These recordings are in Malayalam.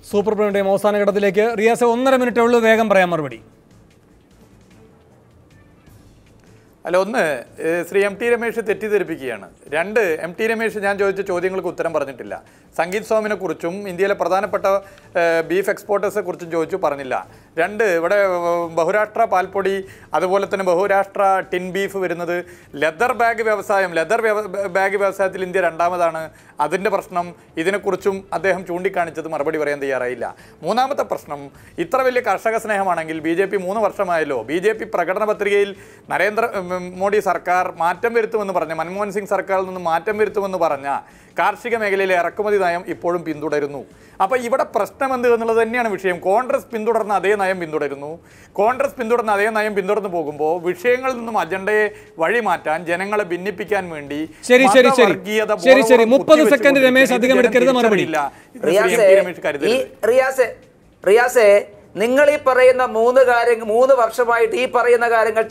സൂപ്പർ പ്രൈം ടൈം അവസാന ഘട്ടത്തിലേക്ക് റിയാസ് 1.5 മിനിറ്റേ ഉള്ളൂ, വേഗം പറയാം മറുപടി. അല്ല, ഒന്ന് ശ്രീ എം ടി രമേശ് തെറ്റിദ്ധരിപ്പിക്കുകയാണ്. രണ്ട്, എം ടി രമേശ് ഞാൻ ചോദിച്ച ചോദ്യങ്ങൾക്ക് ഉത്തരം പറഞ്ഞിട്ടില്ല. സംഗീത് സ്വാമിനെ കുറിച്ചും ഇന്ത്യയിലെ പ്രധാനപ്പെട്ട ബീഫ് എക്സ്പോർട്ടേഴ്സെ കുറിച്ചും ചോദിച്ചു, പറഞ്ഞില്ല. രണ്ട്, ഇവിടെ ബഹുരാഷ്ട്ര പാൽപ്പൊടി അതുപോലെ തന്നെ ബഹുരാഷ്ട്ര ടിൻ ബീഫ് വരുന്നത് ലെതർ ബാഗ് വ്യവസായത്തിൽ ഇന്ത്യ രണ്ടാമതാണ്. അതിൻ്റെ പ്രശ്നം ഇതിനെക്കുറിച്ചും അദ്ദേഹം ചൂണ്ടിക്കാണിച്ചത് മറുപടി പറയാൻ തയ്യാറായില്ല. മൂന്നാമത്തെ പ്രശ്നം, ഇത്ര വലിയ കർഷക സ്നേഹമാണെങ്കിൽ BJP 3 വർഷമായല്ലോ, BJP പ്രകടന പത്രികയിൽ നരേന്ദ്ര മോഡി സർക്കാർ മാറ്റം വരുത്തുമെന്ന് പറഞ്ഞ, മൻമോഹൻ സിംഗ് സർക്കാരിൽ നിന്ന് മാറ്റം വരുത്തുമെന്ന് പറഞ്ഞ കാർഷിക മേഖലയിലെ ഇറക്കുമതി നയം ഇപ്പോഴും പിന്തുടരുന്നു. അപ്പോൾ ഇവിടെ പ്രശ്നം എന്ത് എന്നുള്ളത് തന്നെയാണ് വിഷയം. കോൺഗ്രസ് പിന്തുടർന്ന അതേ നയം പിന്തുടരുന്നു. കോൺഗ്രസ് പിന്തുടർന്ന അതേ നയം പിന്തുടർന്നു പോകുമ്പോൾ വിഷയങ്ങളിൽ നിന്നും അജണ്ടയെ വഴിമാറ്റാൻ, ജനങ്ങളെ ഭിന്നിപ്പിക്കാൻ വേണ്ടി 30 സെക്കൻഡ് രമേശ് അധികം എടുക്കരുത്, മറുപടി. റിയാസെ, നിങ്ങൾ ഈ പറയുന്ന 3 വർഷമായിട്ട് ഈ പറയുന്ന കാര്യങ്ങൾ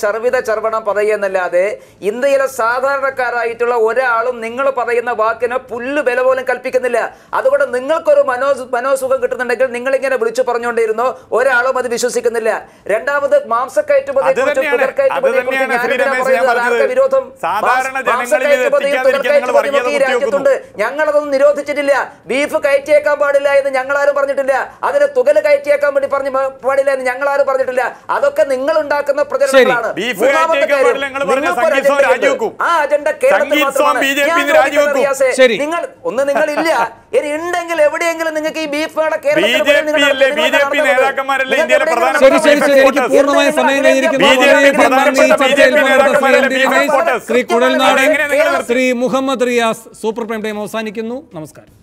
ചർവണം പറയുന്നല്ലാതെ ഇന്ത്യയിലെ സാധാരണക്കാരായിട്ടുള്ള ഒരാളും നിങ്ങൾ പറയുന്ന വാക്കിന് പുല്ല് വില പോലും കൽപ്പിക്കുന്നില്ല. അതുകൊണ്ട് നിങ്ങൾക്കൊരു മനോസുഖം കിട്ടുന്നുണ്ടെങ്കിൽ നിങ്ങൾ ഇങ്ങനെ വിളിച്ചു പറഞ്ഞുകൊണ്ടിരുന്നോ, ഒരാളും അത് വിശ്വസിക്കുന്നില്ല. രണ്ടാമത് മാംസക്കയറ്റുമതി രാജ്യത്തുണ്ട്, ഞങ്ങളതൊന്നും നിരോധിച്ചിട്ടില്ല. ബീഫ് കയറ്റിയേക്കാൻ പാടില്ല എന്ന് ഞങ്ങളാരും പറഞ്ഞിട്ടില്ല. അതിന് തുകല് കയറ്റിയേക്കാൻ വേണ്ടി പറഞ്ഞു പാടില്ല എന്ന് ഞങ്ങൾ ആരും പറഞ്ഞിട്ടില്ല. അതൊക്കെ നിങ്ങൾ ഉണ്ടാക്കുന്ന പ്രചരണങ്ങളാണ്. ആ അജണ്ട കേരളത്തിൽ നിങ്ങളില്ല. ഇനി ഉണ്ടെങ്കിൽ എവിടെയെങ്കിലും നിങ്ങൾക്ക് ഈ ബീഫ് പൂർണ്ണമായ സമയം കഴിഞ്ഞിരിക്കുന്നു. Shri Kuzhalnadan, Shri Muhammad Riyas, super prime time അവസാനിക്കുന്നു. നമസ്കാരം.